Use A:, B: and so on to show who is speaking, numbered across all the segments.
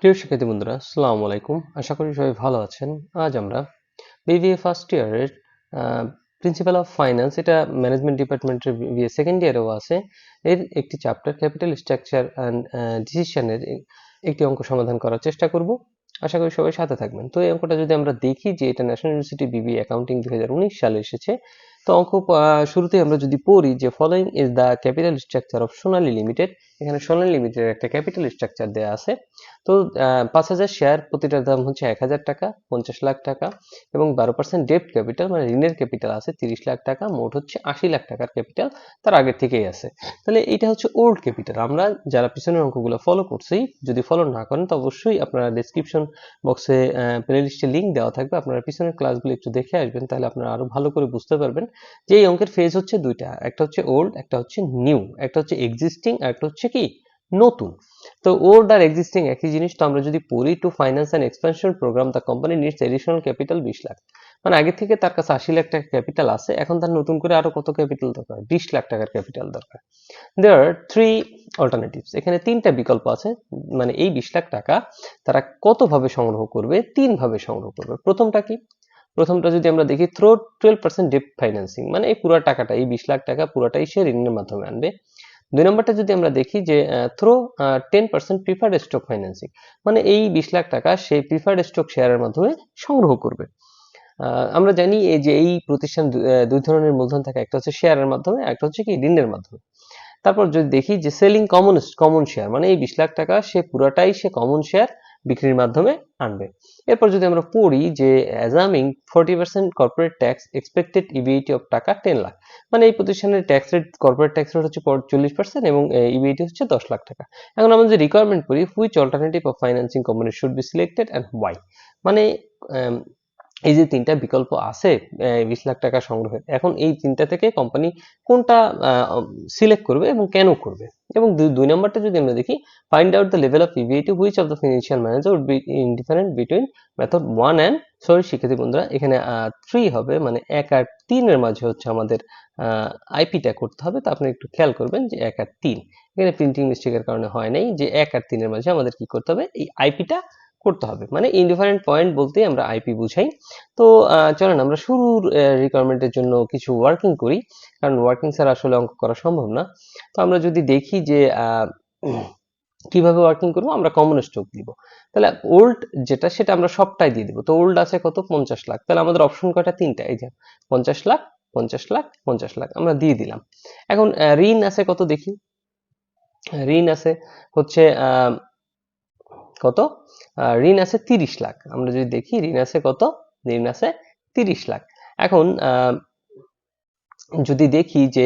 A: প্রিয় শিক্ষার্থী বন্ধুরা, আসসালামু আলাইকুম। আশা করি সবাই ভালো আছেন। আজ আমরা বিবিএ ফার্স্ট ইয়ারের প্রিন্সিপাল অফ ফাইন্যান্স, এটা ম্যানেজমেন্ট ডিপার্টমেন্টের বিবিএ সেকেন্ড ইয়ারেও আছে, এর একটি চ্যাপ্টার ক্যাপিটাল স্ট্রাকচার অ্যান্ড ডিসিশনের একটি অঙ্ক সমাধান করার চেষ্টা করব। আশা করি সবাই সাথে থাকবেন। তো এই অঙ্কটা যদি আমরা দেখি যে এটা ন্যাশনাল ইউনিভার্সিটি বিবিএ অ্যাকাউন্টিং 2019 সালে এসেছে। তো অঙ্ক শুরুতেই আমরা যদি পড়ি যে following is the capital structure of Sonali limited. এখানে সোনালী লিমিটেডের একটা ক্যাপিটাল স্ট্রাকচার দেওয়া আছে। তো 5,000 শেয়ার, প্রতিটার দাম হচ্ছে 1,000 টাকা, 50 লাখ টাকা এবং 12% ডেট ক্যাপিটাল মানে ঋণের ক্যাপিটাল আছে 30 লাখ টাকা, মোট হচ্ছে 80 লাখ টাকার ক্যাপিটাল তার আগের থেকেই আছে। তাহলে এটা হচ্ছে ওল্ড ক্যাপিটাল। আমরা যারা পিছনের অঙ্কগুলো ফলো করছি, যদি ফলো না করেন তো অবশ্যই আপনারা ডেসক্রিপশন বক্সে প্লেলিস্টে লিঙ্ক দেওয়া থাকবে, আপনারা পিছনের ক্লাসগুলো একটু দেখে আসবেন, তাহলে আপনারা আরো ভালো করে বুঝতে পারবেন যে এই অঙ্কের ফেজ হচ্ছে দুইটা, একটা হচ্ছে ওল্ড, একটা হচ্ছে নিউ, একটা হচ্ছে এক্সিস্টিং আর একটা হচ্ছে কি নতুন। তো ওল্ড আর এক্সিস্টিং একই জিনিস। তো আমরা যদি পড়ি to finance and expansion program the company needs additional capital 20 lakh, মানে আগে থেকে তার কাছে 80 লাখ টাকা ক্যাপিটাল আছে, এখন তার নতুন করে আরো কত ক্যাপিটাল দরকার? 20 লাখ টাকার ক্যাপিটাল দরকার। দেয়ার আর থ্রি অল্টারনেটিভস, এখানে তিনটা বিকল্প আছে। মানে এই 20 লাখ টাকা তারা কত ভাবে সংগ্রহ করবে? তিন ভাবে সংগ্রহ করবে। প্রথমটা কি? প্রথমটা যদি আমরা দেখি থ্রো 12% ডেট ফাইন্যান্সিং, মানে এই পুরো টাকাটা, এই 20 লাখ টাকা পুরোটাই সে ঋণের মাধ্যমে আনবে। দুই নম্বরটা যদি আমরা দেখি যে থ্রো 10% প্রিফার্ড স্টক ফাইন্যান্সিং, মানে এই 20 লাখ টাকা সে প্রিফার্ড স্টক শেয়ারের মাধ্যমে সংগ্রহ করবে। আমরা জানি এই যে এই প্রতিষ্ঠান দুই ধরনের মূলধন থাকে, একটা হচ্ছে শেয়ারের মাধ্যমে, একটা হচ্ছে কি ঋণের মাধ্যমে। তারপর যদি দেখি যে সেলিং কমন শেয়ার, মানে এই 20 লাখ টাকা সে পুরাটাই সে কমন শেয়ার বিক্রির মাধ্যমে আনবে। এরপর যদি আমরা পড়ি যে অ্যাজামিং 40% corporate tax expected EBIT of টাকা 10 লাখ, মানে এই প্রতিষ্ঠানের tax rate, corporate tax rate হচ্ছে 40% এবং ইবিআইটি হচ্ছে 10 লাখ টাকা। এখন আমরা যে রিকোয়ারমেন্ট করি which alternative of financing company should be selected and why, মানে এই যে তিনটা বিকল্প আছে 20 লাখ টাকা সংগ্রহের, এখন এই তিনটা থেকে কোম্পানি কোনটা সিলেক্ট করবে এবং কেন করবে। এবং দুই নম্বরটা যদি আমরা দেখি find out the level of EBIT which of the financial manager would be indifferent between method 1 and, sorry শিক্ষার্থী বন্ধুরা, এখানে 3 হবে, মানে 1 আর 3 এর মাঝে হচ্ছে আমাদের আইপিটা করতে হবে। তো আপনি একটু খেয়াল করবেন যে 1 আর 3 এখানে প্রিন্টিং মিস্টেকের কারণে হয় নাই, যে 1 আর 3 এর মাঝে আমাদের কি করতে হবে? এই আইপিটা করতে হবে, মানে ইনডিফারেন্ট পয়েন্ট বলতে আমরা আইপি বুঝাই। তো চলেন আমরা শুরুর রিকোয়ারমেন্টের জন্য কিছু ওয়ার্কিং করি, কারণ ওয়ার্কিং ছাড়া আসলে অঙ্ক করা সম্ভব না। তো আমরা যদি দেখি যে কিভাবে ওয়ার্কিং করবো, আমরা কমন স্টক দিব। তাহলে ওল্ড যেটা সেটা আমরা সবটাই দিয়ে দিব। তো ওল্ড আছে কত? 50 লাখ। তাহলে আমাদের অপশন কয়টা? তিনটা। এই যে 50 লাখ, 50 লাখ, 50 লাখ আমরা দিয়ে দিলাম। এখন ঋণ আছে কত দেখি? ঋণ আছে হচ্ছে কত? ঋণ আছে 30 লাখ। আমরা যদি দেখি ঋণ আছে কত? ঋণ আছে 30 লাখ। এখন যদি দেখি যে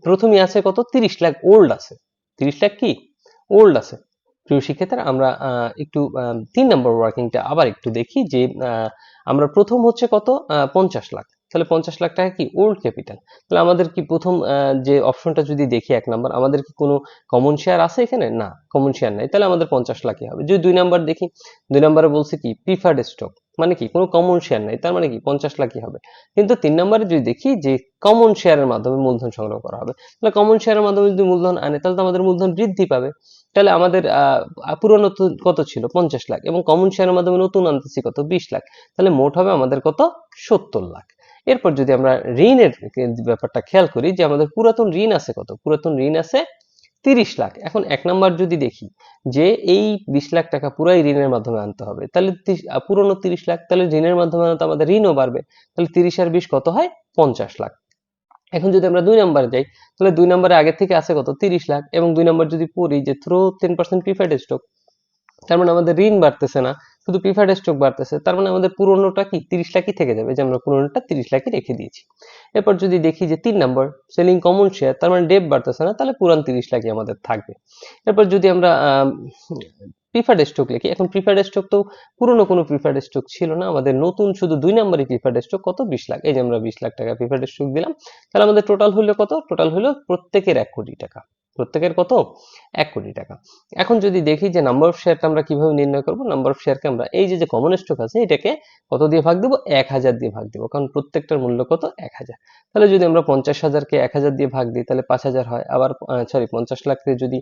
A: প্রথমে আছে কত? 30 লাখ ওল্ড আছে। 30 লাখ কি ওল্ড আছে। প্রিয় শিক্ষার্থীরা, আমরা একটু 3 নম্বর ওয়ার্কিংটা আবার একটু দেখি যে আমরা প্রথম হচ্ছে কত? 50 লাখ। তাহলে 50 লাখ টাকা কি ওল্ড ক্যাপিটাল। তাহলে আমাদের কি প্রথম যে অপশনটা যদি দেখি 1 নাম্বার, আমাদের কি কোনো কমন শেয়ার আছে এখানে? না, কমন শেয়ার নাই। তাহলে আমাদের 50 লাখই হবে। যদি 2 নাম্বার দেখি, 2 নাম্বারে বলছে কি প্রিফার্ড স্টক, মানে কি কোনো কমন শেয়ার নাই, তার মানে কি 50 লাখই হবে। কিন্তু 3 নম্বরে যদি দেখি যে কমন শেয়ারের মাধ্যমে মূলধন সংগ্রহ করা হবে, তাহলে কমন শেয়ারের মাধ্যমে যদি মূলধন আনে তাহলে তো আমাদের মূলধন বৃদ্ধি পাবে। তাহলে আমাদের পুরনো কত ছিল? 50 লাখ, এবং কমন শেয়ারের মাধ্যমে নতুন আনতেছি কত? 20 লাখ। তাহলে মোট হবে আমাদের কত? 70 লাখ। এরপর যদি আমরা ঋণের ব্যাপারটা খেয়াল করি যে আমাদের পুরাতন ঋণ আছে কত? পুরাতন ঋণ আছে 30 লাখ। এখন 1 নাম্বার যদি দেখি যে এই 20 লাখ টাকা পুরাই ঋণের মাধ্যমে আনতে হবে, তাহলে পুরনো 30 লাখ, তাহলে ঋণের মাধ্যমে আনতে আমাদের ঋণও বাড়বে। তাহলে 30 আর 20 কত হয়? 50 লাখ। এখন যদি আমরা 2 নম্বরে যাই, তাহলে 2 নম্বরে আগে থেকে আছে কত? 30 লাখ, এবং 2 নম্বর যদি পড়ি যে থ্রো 10% প্রিফার্ড স্টক, তার মানে আমাদের ঋণ বাড়তেছে না, শুধু প্রিফার্ড স্টক বাড়তেছে। তার মানে আমাদের পুরনোটা কি 30 লাখই থেকে যাবে, যে আমরা পুরনোটা 30 লাখই রেখে দিয়েছি। এরপর যদি দেখি যে 3 নম্বর সেলিং কমন শেয়ার, তার মানে ডেপ বাড়তেছে না, তাহলে পুরান 30 লাখই আমাদের থাকবে। এরপর যদি আমরা প্রিফার্ড স্টক লিখি, এখন প্রিফার্ড স্টক তো পুরনো কোনো প্রিফার্ড স্টক ছিল না, আমাদের নতুন শুধু 2 নম্বরই প্রিফার্ড স্টক কত? 20 লাখ। এই যে আমরা 20 লাখ টাকা প্রিফার্ড স্টক দিলাম। তাহলে আমাদের টোটাল হলো কত? টোটাল হলো প্রত্যেকের 1 কোটি টাকা। প্রত্যেকের কত 1 কোটি টাকা। এখন যদি দেখি যে নাম্বার অফ শেয়ারটা আমরা কিভাবে নির্ণয় করব, নাম্বার অফ শেয়ারকে আমরা এই যে কমন স্টক আছে এটাকে কত দিয়ে ভাগ দেব, 1000 দিয়ে ভাগ দেব, কারণ প্রত্যেকটার মূল্য কত 1000। তাহলে যদি আমরা 50,000কে 1000 দিয়ে ভাগ দিই তাহলে 5000 হয়, আবার সরি 50 লাখকে যদি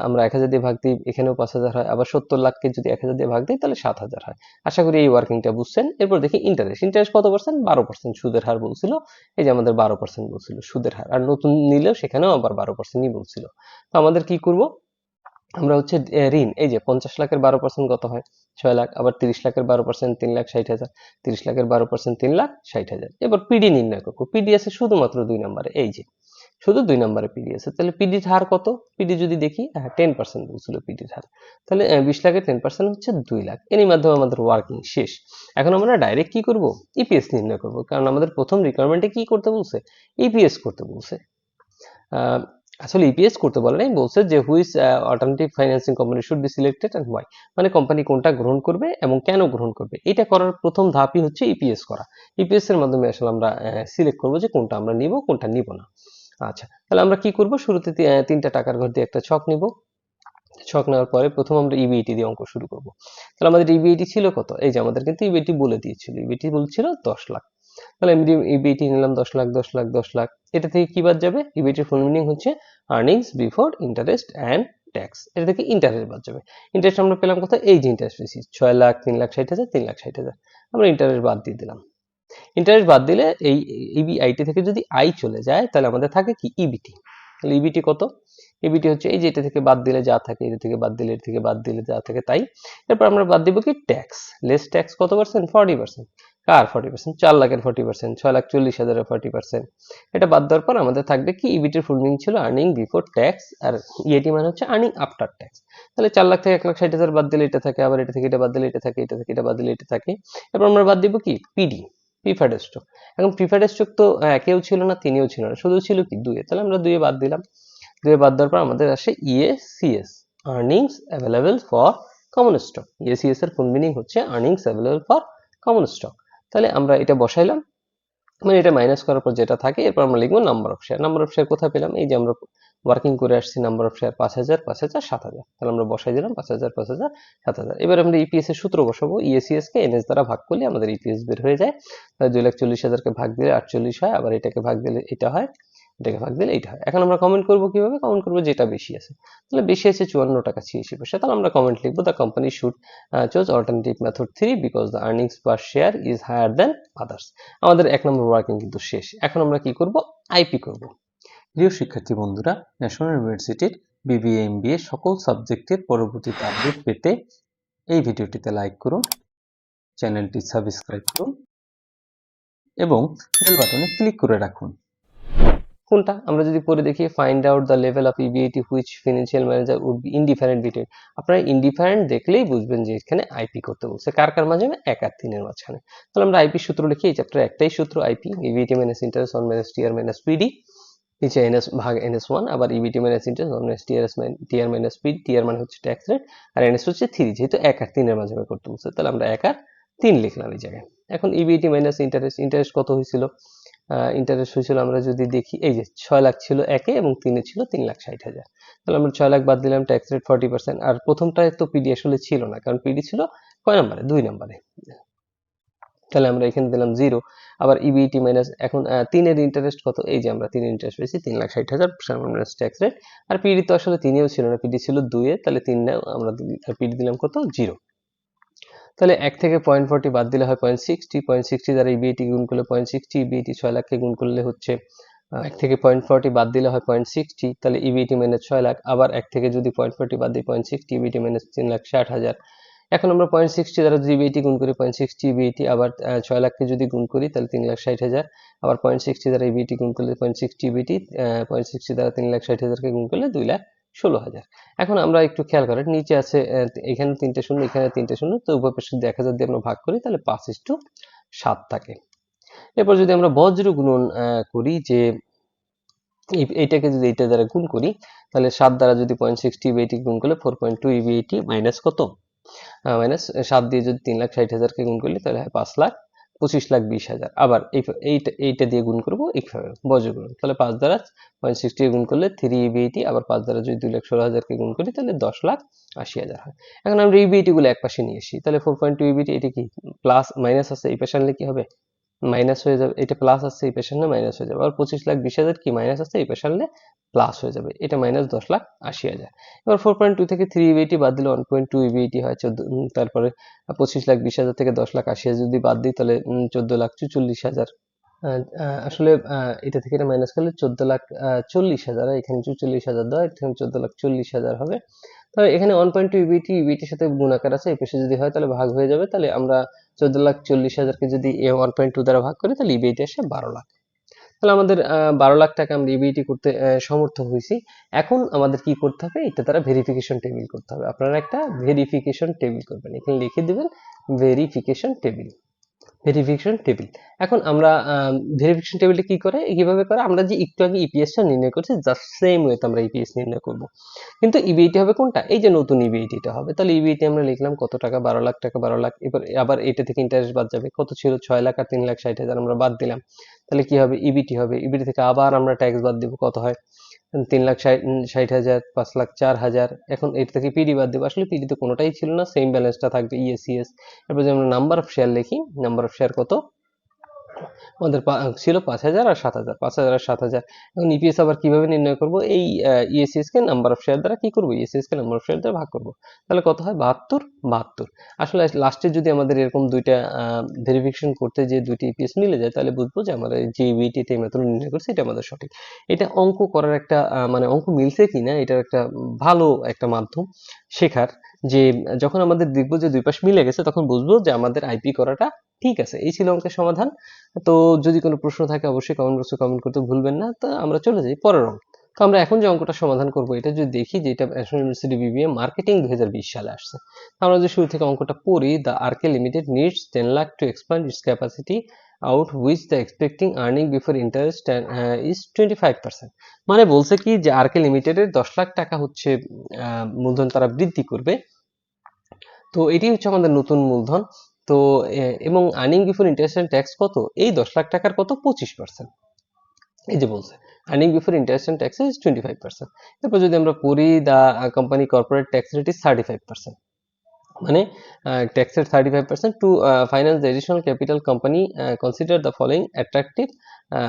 A: আমরা 1000 দিয়ে ভাগ দিই এখানেও 5000 হয়, আবার 70 লাখকে যদি 1000 দিয়ে ভাগ দিই তাহলে 7000 হয়। আশা করি এই ওয়ার্কিংটা বুঝছেন। এরপর দেখি ইন্টারেস্ট, ইন্টারেস্ট কত পার্সেন্ট, 12% সুদের হার বলছিল, এই যে আমাদের 12% বলছিল সুদের হার, আর নতুন নিলেও সেখানেও আবার 12%ই বলছিল। তো আমাদের কি করব, আমরা হচ্ছে ঋণ, এই যে 50 লাখের 12% কত হয় 6 লাখ, আবার 30 লাখের 12% 3,60,000, 30 লাখের 12% 3,60,000। এবার পিডি নির্ণয় করবো, পিডি আছে শুধুমাত্র 2 নম্বরে, এই যে শুধু 2 নম্বরে পিডি আছে, তাহলে পিডির হার কত, পিডি যদি দেখি 10% বলছিল পিডির হার, তাহলে 20 লাখের 10% হচ্ছে 2 লাখ। এরই মাধ্যমে আমাদের ওয়ার্কিং শেষ। এখন আমরা ডাইরেক্ট কি করব, ইপিএস নির্ণয় করব, কারণ আমাদের প্রথম রিকোয়ারমেন্টে কি করতে বলছে, ইপিএস করতে বলছে। আসলে ইপিএস করতে বলে নাই, বলছে যে which alternative financing company should be selected and why, মানে কোম্পানি কোনটা গ্রহণ করবে এবং কেন গ্রহণ করবে, এটা করার প্রথম ধাপই হচ্ছে ইপিএস করা। ইপিএস এর মাধ্যমে আসলে আমরা সিলেক্ট করব যে কোনটা আমরা নিব কোনটা নিব না। আচ্ছা, তাহলে আমরা কি করব, শুরুতে 3টা টাকার ঘর দিয়ে একটা ছক নিব। ছক নেওয়ার পরে প্রথম আমরা ইবিইটি দিয়ে অঙ্ক শুরু করব। তাহলে আমাদের ইবিইটি ছিল কত, এই যে আমাদের কিন্তু ইবিইটি বলে দিয়েছিল, ইবিইটি বলছিল 10 লাখ। তাহলে ইবিইটি নিলাম 10 লাখ 10 লাখ 10 লাখ, এটা থেকে কি বাদ যাবে, ইবিইটির ফুল মিনিং হচ্ছে earnings before interest and tax, এটা থেকে ইন্টারেস্ট বাদ যাবে। ইন্টারেস্ট আমরা পেলাম কত, এই যে ইন্টারেস্ট পেয়েছি 6 লাখ 3,60,000 3,60,000, আমরা ইন্টারেস্ট বাদ দিয়ে দিলাম। ইন্টারেস্ট বাদ দিলে এই ইবিআইটি থেকে যদি আই চলে যায় তাহলে আমাদের থাকে কি ইবিটি। তাহলে ইবিটি কত, ইবিটি হচ্ছে এই যে এটা থেকে বাদ দিলে যা থাকে, এটা থেকে বাদ দিলে এটা থেকে বাদ দিলে যা থাকে তাই। এরপর আমরা বাদ দিব কি ট্যাক্স, লেস ট্যাক্স কত পার্সেন্ট, 40%। কার 40%, 4 লাখের 40%, 6,40,000-এর 40%। এটা বাদ দেওয়ার পর আমাদের থাকবে কি, ইবিটির ফুল মিনিং ছিল আর্নিং বিফোর ট্যাক্স, আর ইএটি মানে হচ্ছে আর্নিং আফটার ট্যাক্স। তাহলে 4 লাখ থেকে 1,60,000 বাদ দিলে এটা থাকে, আবার এটা থেকে এটা বাদ দিলে এটা থাকে, এটা থেকে এটা বাদ দিলে এটা থাকে। এরপর আমরা বাদ দিব কি পিডি, প্রিফার্ড স্টক। এখন প্রিফার্ড স্টক তো একেও ছিল না তিনেও ছিল না, শুধু ছিল কি 2-এ, তাহলে আমরা 2-এ বাদ দিলাম। 2-এ বাদ দেওয়ার পর আমাদের আসে ইএসিএস, earnings available for common stock. ইএসিএস এর ফুল মিনিং হচ্ছে earnings available for common stock. তাহলে আমরা এটা বসাইলাম, মানে এটা মাইনাস করার পর যেটা থাকে এরপর আমরা লিখবো number of share. Number of share কোথায় পেলাম, এই যে আমরা ওয়ার্কিং করে আসছি, নাম্বার অফ শেয়ার 5,000 5,000 7,000, তাহলে আমরা বসাই দিলাম 5,000 5,000 7,000। এবার আমরা ইপিএস এর সূত্র বসাবো, ইএসিএস কে এনএস দ্বারা ভাগ করলে আমাদের ইপিএস বের হয়ে যায়। তাহলে 2,40,000 কে ভাগ দিলে 48 হয়, আবার এটাকে ভাগ দিলে এটা হয়, এটাকে ভাগ দিলে এইটা হয়। এখন আমরা কমেন্ট করব কিভাবে, কমেন্ট করব যেটা বেশি আছে। তাহলে বেশি আছে 54 টাকা 86 পয়সা, তাহলে আমরা কমেন্ট লিখবো the company should choose alternative method 3 because the earnings per share is higher than others. আমাদের 1 নম্বর ওয়ার্কিং কিন্তু শেষ। এখন আমরা কি করব, আইপি করব। প্রিয় শিক্ষার্থী বন্ধুরা, ন্যাশনাল ইউনিভার্সিটির বিবিএ এমবিএ সকল সাবজেক্টের পরবর্তীতে আপডেট পেতে এই ভিডিওটিতে লাইক করুন, চ্যানেলটি সাবস্ক্রাইব করুন এবং বেল বাটনে ক্লিক করে রাখুন। কোনটা আমরা যদি পরে দেখি, find out the level of EBIT which financial manager would be indifferent between. আপনারা ইনডিফারেন্ট দেখলেই বুঝবেন যে এখানে আইপি করতে বলছে, কার কার মাঝখানে, 1 আর 3 এর মাঝখানে। তাহলে আমরা আইপি সূত্র লিখি, এই চ্যাপ্টারে একটাই সূত্র IP, EBIT minus interest one minus TR minus PD, নিচে এনএস ভাগ এনএস1, আবার EBIT minus interest one minus TR minus PD, TR মানে হচ্ছে ট্যাক্স রেট, আর এনএস হচ্ছে 3, যেহেতু 1 আর 3 এর মাঝখানে করতে বলছে তাহলে আমরা 1 আর 3 লিখলাম এই জায়গায়। এখন ইবিটি মাইনাস ইন্টারেস্ট, ইন্টারেস্ট কত হয়েছিল, ইন্টারেস্ট হয়েছিল আমরা যদি দেখি, এই যে 6 লাখ ছিল 1-এ এবং 3-এ ছিল 3,60,000। তাহলে আমরা 6 লাখ বাদ দিলাম, ট্যাক্স রেট 40%, আর প্রথমটায় তো পিডি আসলে ছিল না, কারণ পিডি ছিল কয় নম্বরে, 2 নম্বরে। তাহলে আমরা এখানে দিলাম 0। আবার ইবিটি মাইনাস, এখন 3 এর ইন্টারেস্ট কত, এই যে আমরা 3 এর ইন্টারেস্ট পেয়েছি 3,60,000 মাইনাস ট্যাক্স রেট, আর পিডি তো আসলে 3-এও ছিল না, পিডি ছিল 2-এ, তাহলে 3 আমরা পিডি দিলাম কত, 0। তাহলে 1 থেকে 0.40 বাদ দিলে হয় 0.60, 0.60 দ্বারা ইবিএটি গুণ করলে 0.60, ইবিএটি 6 লাখকে গুণ করলে হচ্ছে 1 থেকে 0.40 বাদ দিলে হয় 0.60, তাহলে ইবিএটি মাইনাস 6 লাখ, আবার 1 থেকে যদি 0.40 বাদ দিই 0.60, ইবিএটি মাইনাস 3,60,000। এখন আমরা 0.60 দ্বারা যদি ইবিএটি গুণ করি 0.60 ইবিএটি, আবার 6 লাখকে যদি গুণ করি তাহলে 3,60,000, আবার 0.60 দ্বারা ইবিএটি গুণ করলে 0.60 ইবিএটি, 0.60 দ্বারা 3,60,000 কে গুণ করলে 2,16,000। এখন আমরা একটু খেয়াল করেন, নিচে আছে এখানে 3টে শূন্য, এখানে 3টে শূন্য, তো উভয় পাশে যদি 1,000 দিয়ে আমরা ভাগ করি তাহলে 5:7 থাকে। এরপর যদি আমরা বজ্র গুণন করি, যে এইটাকে যদি এইটা দ্বারা গুণ করি তাহলে 7 দ্বারা যদি 0.60 ইবিএটি গুণ করলে 4.2 ইবিএটি মাইনাস কত, মাইনাস 7 দিয়ে যদি 3,60,000 কে গুণ করলে তাহলে হয় 5 লাখ 25,20,000, আবার এইটা দিয়ে গুণ করবো এইভাবে বজ্রগুণ, তাহলে 5 দ্বারা 0.60 গুণ করলে 3 EBIT, আবার 5 দ্বারা যদি 2,16,000-কে গুণ করি তাহলে 10,80,000 হয়। এখন আমরা EBIT গুলো এক পাশে নিয়ে আসি, তাহলে 4.2 EBIT, এটা কি প্লাস মাইনাস আছে, এই পাশে আনলে কি হবে, মাইনাস হয়ে যাবে, এটা প্লাস আসছে এই পাশে আনলে মাইনাস হয়ে যাবে, আর 25,20,000 কি মাইনাস আছে, এই পাশে আনলে প্লাস হয়ে যাবে, এটা মাইনাস 10,80,000। এবার 4.2 থেকে 3 EBIT বাদ দিলে 1.2 EBIT হয় 14, তারপরে 25,20,000 থেকে 10,80,000 যদি বাদ দিই তাহলে 14,44,000। আসলে এটা থেকে এটা মাইনাস করলে 14,40,000, এখানে 44,000 দেওয়া, এখানে 14,40,000 হবে। তবে এখানে 1.2 ইবিটির সাথে গুণাকার আছে, এই পাশে যদি হয় তাহলে ভাগ হয়ে যাবে, তাহলে আমরা 14,40,000-কে যদি 1.2 দ্বারা ভাগ করি তাহলে ইবিটি আসে 12 লাখ। তাহলে আমাদের 12 লাখ টাকা আমরা ইবিটি করতে সমর্থ হয়েছি। এখন আমাদের কি করতে হবে, এটা দ্বারা ভেরিফিকেশন টেবিল করতে হবে। আপনারা একটা ভেরিফিকেশন টেবিল করবেন, এখানে লিখে দিবেন ভেরিফিকেশন টেবিল, ভেরিফিকেশন টেবিল। এখন আমরা ভেরিফিকেশন টেবিলটা কি করে, কিভাবে করে, আমরা যে একটু আগে ইপিএসটা নির্ণয় করছি জাস্ট সেম ওয়েতে আমরা ইপিএস নির্ণয় করব। কিন্তু ইবিআইটি হবে কোনটা, এই যে নতুন ইবিআইটিটা হবে। তাহলে ইবিআইটি আমরা লিখলাম কত টাকা, 12 লাখ টাকা, 12 লাখ। এবার আবার এটা থেকে ইন্টারেস্ট বাদ যাবে, কত ছিল 6 লাখ আর 3,60,000 আমরা বাদ দিলাম, তাহলে কি হবে, ইবিটি হবে। ইবিটি থেকে আবার আমরা ট্যাক্স বাদ দিব, কত হয় 3,60,000, 5,04,000। এখন এর থেকে পিডি বাদ দেবো, আসলে পিডি তো কোনোটাই ছিল না, সেম ব্যালেন্সটা থাকবে ইএসিএস। এরপর যে আমরা নাম্বার অফ শেয়ার লিখি, নাম্বার অফ শেয়ার কত আমাদের ছিল 5,000 আর 7,000, 5,000 আর 7,000। এখন ইপিএস আবার কিভাবে নির্ণয় করব, এই ইএসিএস কে নাম্বার অফ শেয়ার দ্বারা কি করব, ইএসিএস কে নাম্বার অফ শেয়ার দ্বারা ভাগ করব, তাহলে কত হয় 72, 72। আসলে লাস্টে যদি আমাদের এরকম দুইটা ভেরিফিকেশন করতে যে দুইটি ইপিএস মিলে যায়, তাহলে বুঝবো যে আমাদের যে ইবিটি মেথড নির্ণয় করছি এটা আমাদের সঠিক। এটা অঙ্ক করার একটা মানে অঙ্ক মিলছে কিনা এটার একটা ভালো একটা মাধ্যম শেখার, যে যখন আমাদের দেখবো যে দুই পাশ মিলে গেছে তখন বুঝবো যে আমাদের আইপি করাটা ঠিক আছে। এই ছিল অঙ্কের সমাধান। তো যদি কোনো প্রশ্ন থাকে অবশ্যই কমেন্ট বক্সে কমেন্ট করতে ভুলবেন না। তো আমরা চলে যাই পরের অঙ্ক। তো আমরা এখন যে অঙ্কটা সমাধান করব এটা যদি দেখি যে এটা ন্যাশনাল ইউনিভার্সিটি বিবিএ মার্কেটিং 2020 সালে আসছে। আমরা যদি শুরু থেকে অঙ্কটা পড়ি, the RK limited needs 10 lakh to expand its capacity out which the expecting earning before interest is 25%। মানে বলছে কি যে আরকে লিমিটেডের 10 লাখ টাকা হচ্ছে মূলধন তারা বৃদ্ধি করবে। তো এটি হচ্ছে আমাদের নতুন মূলধন। তো এবং earning before interest and tax কত, এই 10 লাখ টাকার কত 25%। এই যে বলছে earning before interest and tax is 25%। এরপর যদি আমরা পড়ি, the company corporate tax rate is 35%। মানে ট্যাক্সের 35% to finance the additional capital company consider the following attractive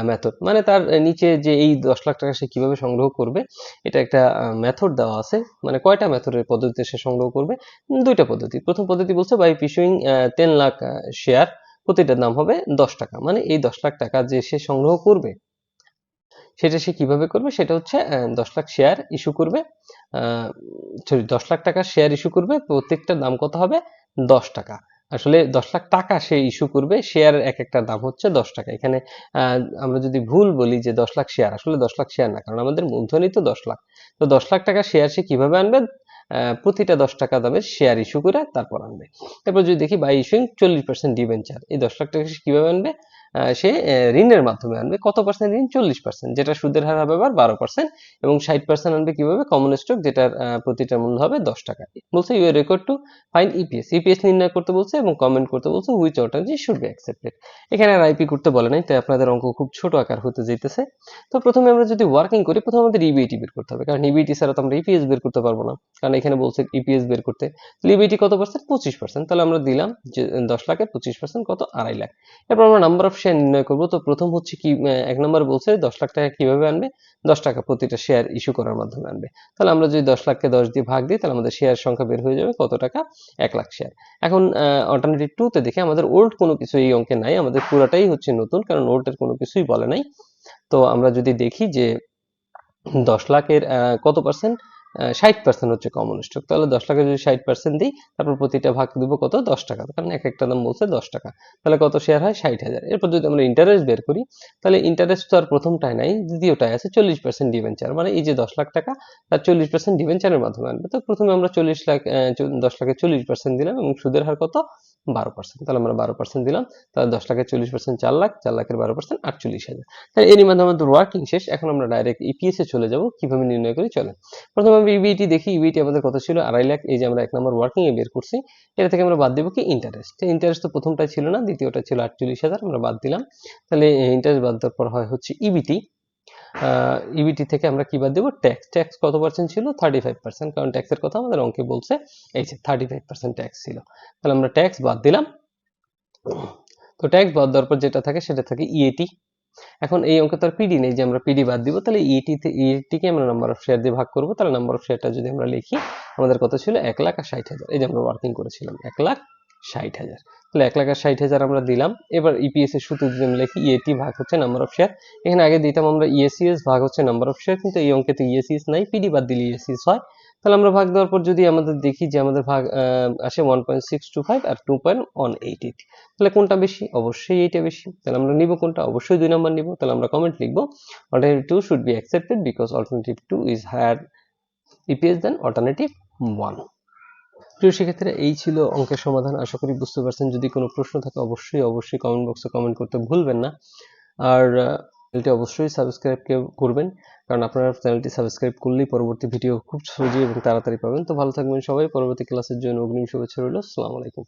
A: method. মানে তার নিচে যে এই 10 লাখ টাকা সে কিভাবে সংগ্রহ করবে এটা একটা মেথড দেওয়া আছে। মানে কয়টা মেথডের পদ্ধতিতে সে সংগ্রহ করবে, দুইটা পদ্ধতি। প্রথম পদ্ধতি বলছে বাই ইস্যুইং 10 লাখ শেয়ার, প্রতিটার দাম হবে 10 টাকা। মানে এই 10 লাখ টাকা যে সে সংগ্রহ করবে সেটা সে কিভাবে করবে, সেটা হচ্ছে 10 লাখ শেয়ার ইস্যু করবে, সরি 10 লাখ টাকার শেয়ার ইস্যু করবে, প্রত্যেকটার দাম কত হবে 10 টাকা। আসলে 10 লাখ টাকা সে ইস্যু করবে, শেয়ারের এক একটা দাম হচ্ছে 10 টাকা। এখানে আমরা যদি ভুল বলি যে 10 লাখ শেয়ার, আসলে 10 লাখ শেয়ার না, কারণ আমাদের মূলধনই তো 10 লাখ। তো 10 লাখ টাকা শেয়ার সে কিভাবে আনবে, প্রতিটা 10 টাকা দামের শেয়ার ইস্যু করে তারপর আনবে। তারপর যদি দেখি বাই ইস্যুইং 40% ডিবেঞ্চার, এই 10 লাখ টাকা সে কিভাবে আনবে, সে ঋণের মাধ্যমে আনবে। কত পার্সেন্ট ঋণ, 40%, যেটা সুদের হার হবে আবার 12%। এবং 60% আনবে কিভাবে, কমন স্টক, যেটার প্রতিটা মূল্য হবে 10 টাকা। বলছে you are required to find EPS, EPS নির্ণয় করতে বলছে এবং কমেন্ট করতে বলছে which alternative should be accepted. এখানে আর আইপি করতে বলে নাই, তাই আপনাদের অঙ্ক খুব ছোট আকার হতে যেতেছে। তো প্রথমে আমরা যদি ওয়ার্কিং করি, প্রথমে আমাদের ইবিআইটি বের করতে হবে, কারণ ইবিআইটি ছাড়া তো আমরা ইপিএস বের করতে পারবো না, কারণ এখানে বলছে ইপিএস বের করতে। ইবিআইটি কত পার্সেন্ট, 25%, তাহলে আমরা দিলাম যে 10 লাখের 25% কত, 2.5 লাখ। এরপর আমরা নাম্বার অফ শেয়ার নির্ণয় করব। তো প্রথম হচ্ছে কি, এক নম্বর বলছে 10 লাখ টাকা কিভাবে আনবে, 10 টাকা প্রতিটা শেয়ার ইস্যু করার মাধ্যমে আনবে। তাহলে আমরা যদি 10 লাখকে 10 দিয়ে ভাগ দিই তাহলে আমাদের শেয়ার সংখ্যা বের হয়ে যাবে কত টাকা, 1 লাখ শেয়ার। এখন অল্টারনেটিভ 2 তে দেখি আমাদের ওল্ড কোনো কিছু এই অঙ্কে নাই, আমাদের পুরোটাই হচ্ছে নতুন, কারণ ওল্ড এর কোনো কিছুই বলে নাই। তো আমরা যদি দেখি যে 10 লাখের কত পার্সেন্ট, 60% হচ্ছে কমন স্টক। তাহলে 10 লাখে যদি 60% দিই, তারপর প্রতিটা ভাগ দিব কত, 10 টাকা, কারণ এক একটা দাম বলছে 10 টাকা। তাহলে কত শেয়ার হয়, 60,000। এরপর যদি আমরা ইন্টারেস্ট বের করি, তাহলে ইন্টারেস্ট তো আর প্রথমটায় নাই, দ্বিতীয়টায় আছে 40% ডিবেঞ্চার। মানে এই যে 10 লাখ টাকা তার 40% ডিবেঞ্চারের মাধ্যমে আনবে। তো প্রথমে আমরা 40 লাখ 10 লাখে 40% দিলাম এবং সুদের হার কত, 12%। তাহলে আমরা 12% দিলাম, তাহলে 10 লাখের 40% 4 লাখ, 4 লাখের 12% 48,000। তাহলে এরই মধ্যে আমাদের ওয়ার্কিং শেষ। এখন আমরা ডাইরেক্ট ইপিএস এ চলে যাব, কিভাবে নির্ণয় করি চলেন। প্রথমে আমরা ইবিটি দেখি, ইবিটি আমাদের কত ছিল 2.5 লাখ। এই যে আমরা 1 নম্বর ওয়ার্কিং এ বের করছি, এটা থেকে আমরা বাদ দেব কি ইন্টারেস্ট। ইন্টারেস্ট তো প্রথমটাই ছিল না, দ্বিতীয়টা ছিল 48,000, আমরা বাদ দিলাম। তাহলে ইন্টারেস্ট বাদ দেওয়ার পর হয় হচ্ছে ইবিটি। ইবিটি থেকে আমরা কি বাদ দেব, ট্যাক্স। ট্যাক্স কত পার্সেন্ট ছিল, 35%, কারণ ট্যাক্সের কথা আমাদের অঙ্কে বলছে, এই যে 35% ট্যাক্স ছিল। তাহলে আমরা ট্যাক্স বাদ দিলাম। তো ট্যাক্স বাদ দেওয়ার পর যেটা থাকে সেটা থাকে ইএটি। এখন এই অঙ্কে তো আর পিডি নেই যে আমরা পিডি বাদ দিব, তাহলে ইএটিকে আমরা নাম্বার অফ শেয়ার দিয়ে ভাগ করব। তাহলে নাম্বার অফ শেয়ারটা যদি আমরা লিখি, আমাদের কত ছিল 1,60,000। এই যে আমরা ওয়ার্কিং করেছিলাম 1,60,000। তাহলে 1,60,000 আমরা দিলাম। এবার ইপিএস এর সূত্র যদি আমরা লিখি, ইএটি ভাগ হচ্ছে নাম্বার অফ শেয়ার। এখানে আগে দিতাম আমরা ইএসিএস ভাগ হচ্ছে নাম্বার অফ শেয়ার, কিন্তু এই অঙ্কে তো ইএসিএস নাই, পিডি বাদ দিলে ইএসিএস হয়। তাহলে আমরা ভাগ দেওয়ার পর যদি আমাদের দেখি যে আমাদের ভাগ আসে 1.625 আর 2.188। তাহলে কোনটা বেশি, অবশ্যই এইটা বেশি। তাহলে আমরা নিব কোনটা, অবশ্যই 2 নাম্বার নিব। তাহলে আমরা কমেন্ট লিখব, alternative 2 should be accepted because alternative 2 is higher EPS than alternative 1। প্রিয় শিক্ষার্থীরা, এই ছিল অঙ্কের সমাধান। আশা করি বুঝতে পারছেন। যদি কোনো প্রশ্ন থাকে অবশ্যই কমেন্ট বক্সে কমেন্ট করতে ভুলবেন না। আর চ্যানেলটি অবশ্যই সাবস্ক্রাইব করবেন, কারণ আপনারা চ্যানেলটি সাবস্ক্রাইব করলেই পরবর্তী ভিডিও খুব সহজেই এবং তাড়াতাড়ি পাবেন। তো ভালো থাকবেন সবাই। পরবর্তী ক্লাসের জন্য অগ্রিম শুভেচ্ছা রইল। আসসালামু আলাইকুম।